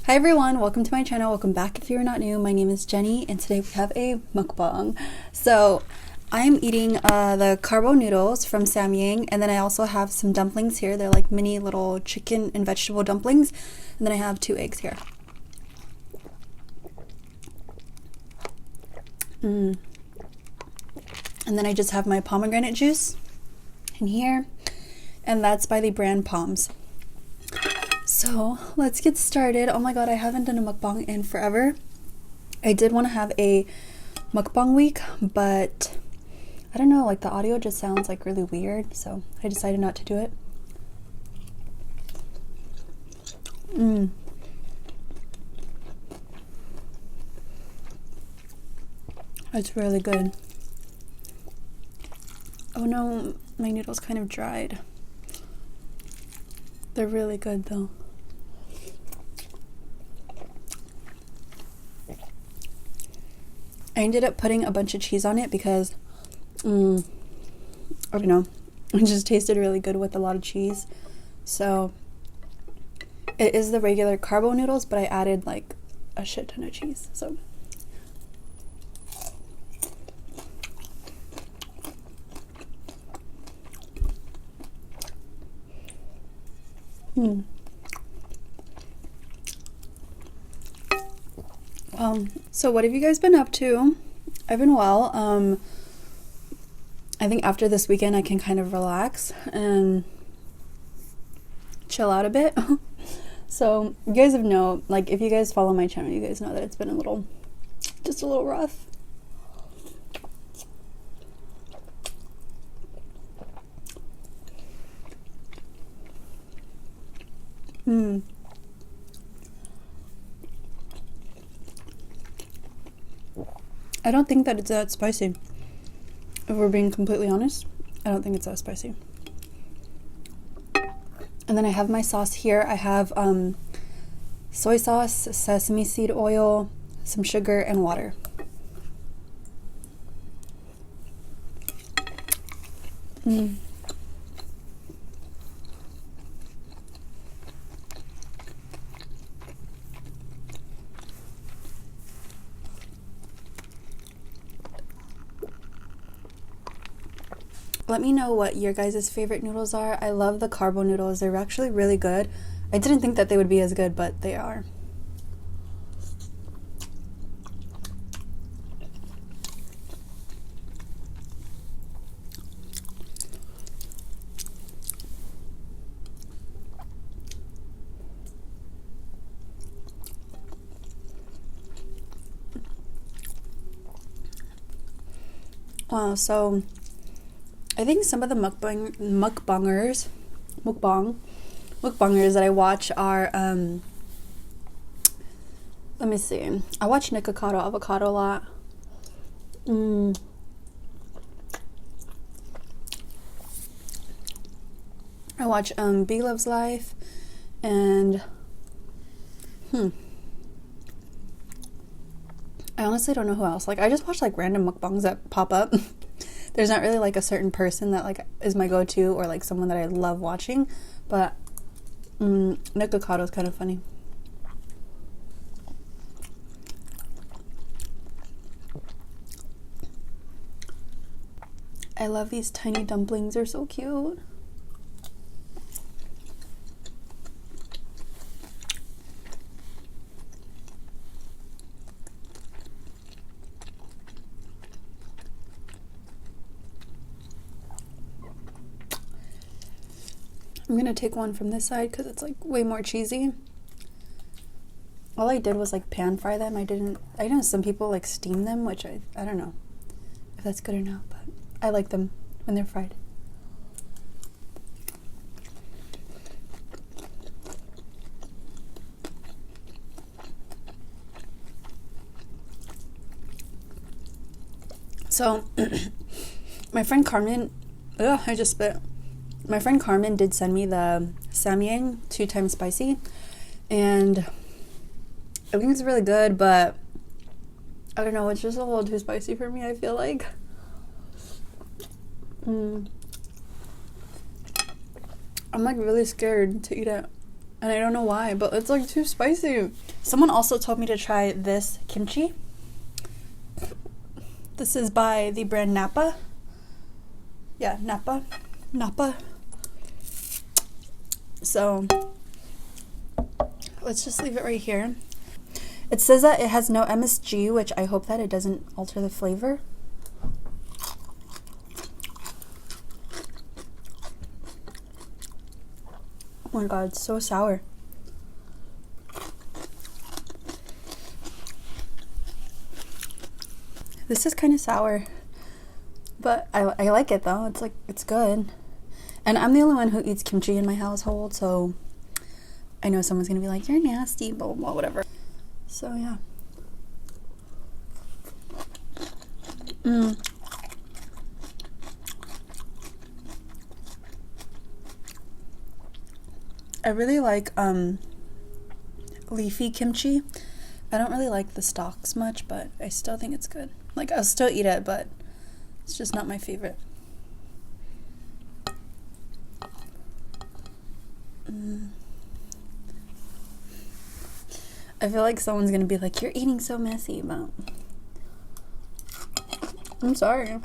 Hi everyone, welcome to my channel. Welcome back if you're not new. My name is Jenny and today we have a mukbang. So I'm eating the CARBO noodles from SAMYANG, and then I also have some dumplings here. They're like mini little chicken and vegetable dumplings, and then I have 2 eggs here. And then I just have my pomegranate juice in here, and that's by the brand Palms. So let's get started. Oh my god, I haven't done a mukbang in forever. I did want to have a mukbang week, but I don't know, like the audio just sounds like really weird, so I decided not to do it. It's really good. Oh no, my noodles kind of dried. They're really good though. I ended up putting a bunch of cheese on it because, I don't know, it just tasted really good with a lot of cheese. So, it is the regular CARBO noodles, but I added like a shit ton of cheese, so. So what have you guys been up to? I've been well. I think after this weekend I can kind of relax and chill out a bit. So you guys know, like if you guys follow my channel, you guys know that it's been just a little rough. I don't think that it's that spicy. If we're being completely honest, I don't think it's that spicy. And then I have my sauce here. I have soy sauce, sesame seed oil, some sugar, and water. Let me know what your guys' favorite noodles are. I love the CARBO noodles. They're actually really good. I didn't think that they would be as good, but they are. Wow, so I think some of the mukbangers that I watch are let me see. I watch Nikocado Avocado a lot. I watch B Loves Life and I honestly don't know who else. Like I just watch like random mukbangs that pop up. There's not really like a certain person that like is my go-to or like someone that I love watching, but Nikocado is kind of funny. I love these tiny dumplings, they're so cute. I'm gonna take one from this side because it's like way more cheesy. All I did was like pan fry them. I know some people like steam them, which I don't know if that's good or not, but I like them when they're fried. So my friend Carmen, I just spit. My friend Carmen did send me the SAMYANG 2x spicy, and I think it's really good, but I don't know, it's just a little too spicy for me, I feel like. I'm like really scared to eat it. And I don't know why, but it's like too spicy. Someone also told me to try this kimchi. This is by the brand Napa. Yeah, Napa. So let's just leave it right here. It says that it has no MSG, which I hope that it doesn't alter the flavor. Oh my god, it's so sour. This is kind of sour, but I like it though. It's like, it's good. And I'm the only one who eats kimchi in my household, so I know someone's gonna be like, you're nasty, blah, blah, blah, whatever. So yeah. I really like leafy kimchi. I don't really like the stalks much, but I still think it's good. Like, I'll still eat it, but it's just not my favorite. I feel like someone's gonna be like, you're eating so messy, but I'm sorry.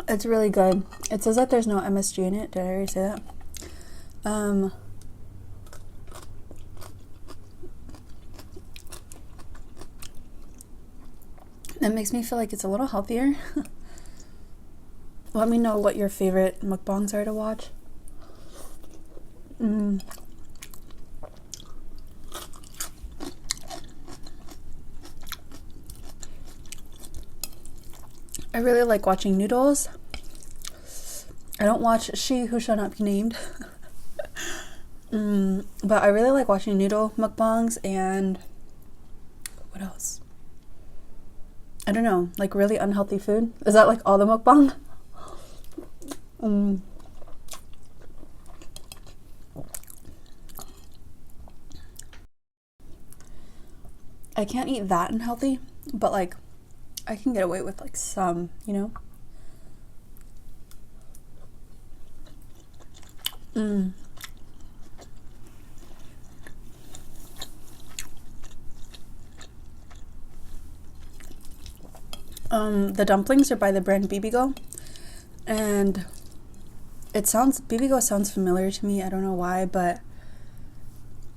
It's really good. It says that there's no MSG in it. Did I already say that? That makes me feel like it's a little healthier. Let me know what your favorite mukbangs are to watch. I really like watching Noodles. I don't watch She Who Shall Not Be Named. But I really like watching noodle mukbangs and what else? I don't know, like really unhealthy food. Is that like all the mukbang? I can't eat that unhealthy, but like I can get away with like some, you know? The dumplings are by the brand Bibigo, and Bibigo sounds familiar to me. I don't know why, but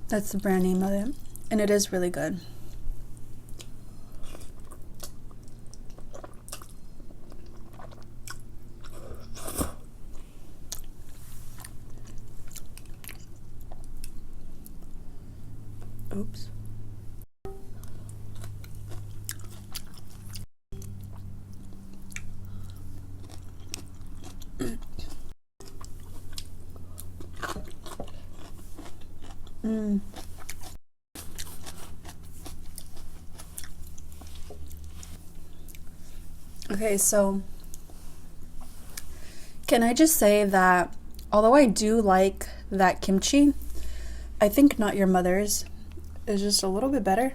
that's the brand name of it, and it is really good. Oops. Okay, so can I just say that although I do like that kimchi, I think Not Your Mother's is just a little bit better.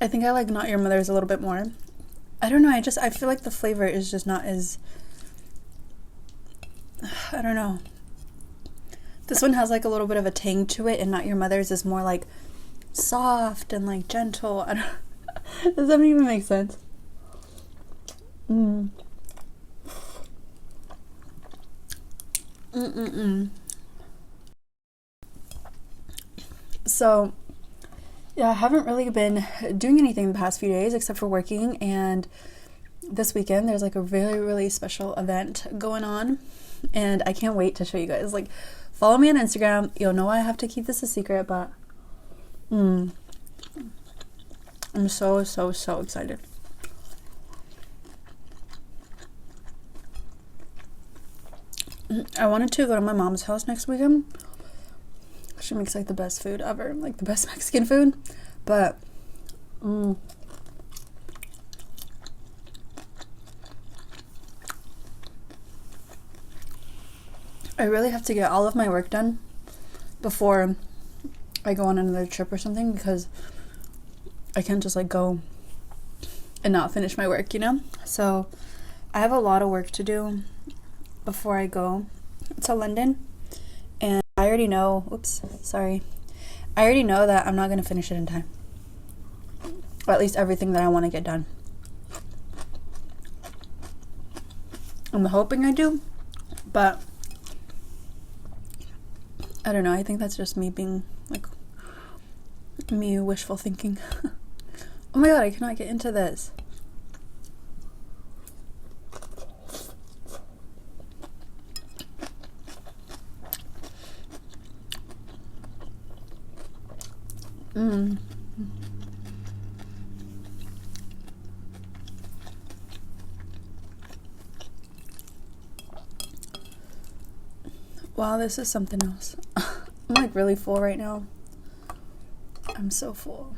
I think I like Not Your Mother's a little bit more. I don't know, I feel like the flavor is just not as, I don't know. This one has like a little bit of a tang to it, and Not Your Mother's is more like soft and like gentle. I don't Does that even make sense? So yeah, I haven't really been doing anything the past few days except for working, and this weekend there's like a really special event going on, and I can't wait to show you guys. Like, follow me on Instagram. You'll know I have to keep this a secret, but I'm so excited. I wanted to go to my mom's house next weekend. She makes like the best food ever, like the best Mexican food, but I really have to get all of my work done before I go on another trip or something, because I can't just like go and not finish my work, you know? So I have a lot of work to do before I go to London, and I already know, I already know that I'm not going to finish it in time, or at least everything that I want to get done. I'm hoping I do, but I don't know. I think that's just me being like me wishful thinking. Oh my god, I cannot get into this. Wow, this is something else. I'm like really full right now. I'm so full.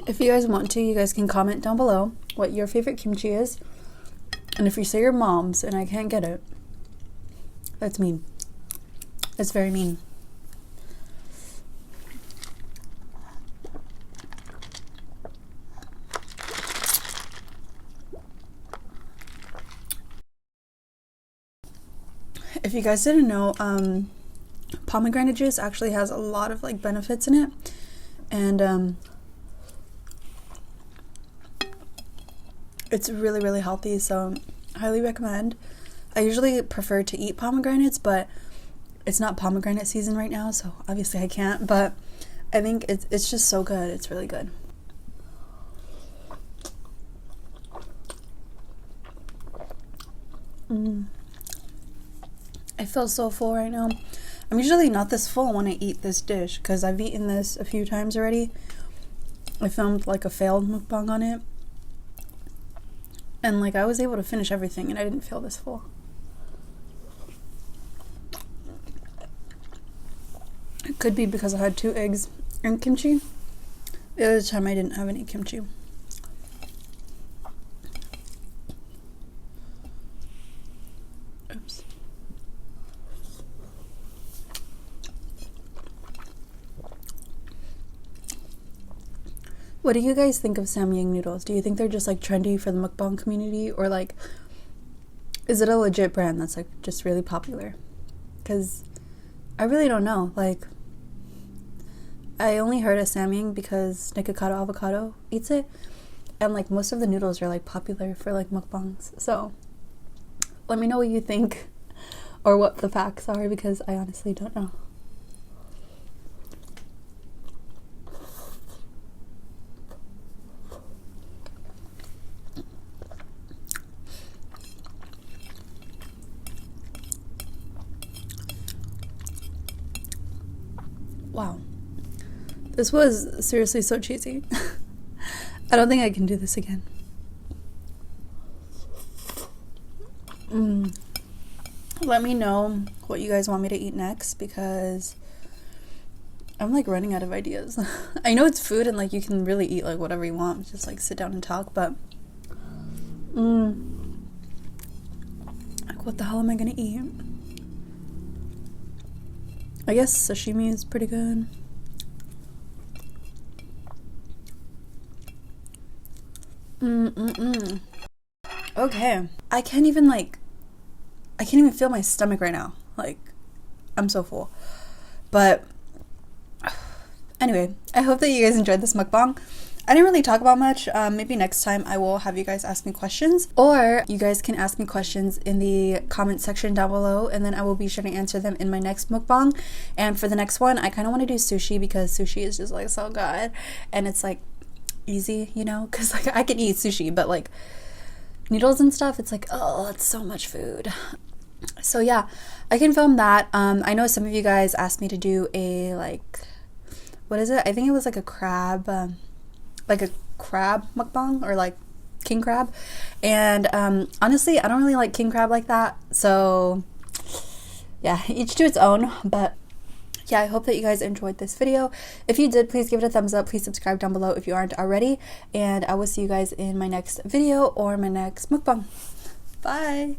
If you guys want to, you guys can comment down below what your favorite kimchi is. And if you say your mom's and I can't get it, that's mean. It's very mean. If you guys didn't know, pomegranate juice actually has a lot of like benefits in it, and it's really healthy, so highly recommend. I usually prefer to eat pomegranates, but it's not pomegranate season right now, so obviously I can't, but I think it's just so good. It's really good. I feel so full right now. I'm usually not this full when I eat this dish, because I've eaten this a few times already. I filmed like a failed mukbang on it, and like I was able to finish everything and I didn't feel this full. It could be because I had 2 eggs and kimchi. The other time I didn't have any kimchi. Oops. What do you guys think of SAMYANG noodles? Do you think they're just like trendy for the mukbang community, or like is it a legit brand that's like just really popular? Because I really don't know. Like, I only heard of SAMYANG because Nikocado Avocado eats it, and like most of the noodles are like popular for like mukbangs. So let me know what you think or what the facts are, because I honestly don't know. Wow, this was seriously so cheesy. I don't think I can do this again. Let me know what you guys want me to eat next, because I'm like running out of ideas. I know it's food and like you can really eat like whatever you want, just like sit down and talk, but like what the hell am I gonna eat? I guess sashimi is pretty good. Okay. I can't even feel my stomach right now. Like, I'm so full. But anyway, I hope that you guys enjoyed this mukbang. I didn't really talk about much. Maybe next time I will have you guys ask me questions, or you guys can ask me questions in the comment section down below, and then I will be sure to answer them in my next mukbang. And for the next one, I kind of want to do sushi, because sushi is just like so good, and it's like easy, you know, because like I can eat sushi, but like noodles and stuff, it's like, oh, it's so much food. So yeah, I can film that. I know some of you guys asked me to do a, like, what is it? I think it was like a crab mukbang, or like king crab. And honestly, I don't really like king crab like that. So yeah, each to its own. But yeah, I hope that you guys enjoyed this video. If you did, please give it a thumbs up. Please subscribe down below if you aren't already. And I will see you guys in my next video or my next mukbang. Bye!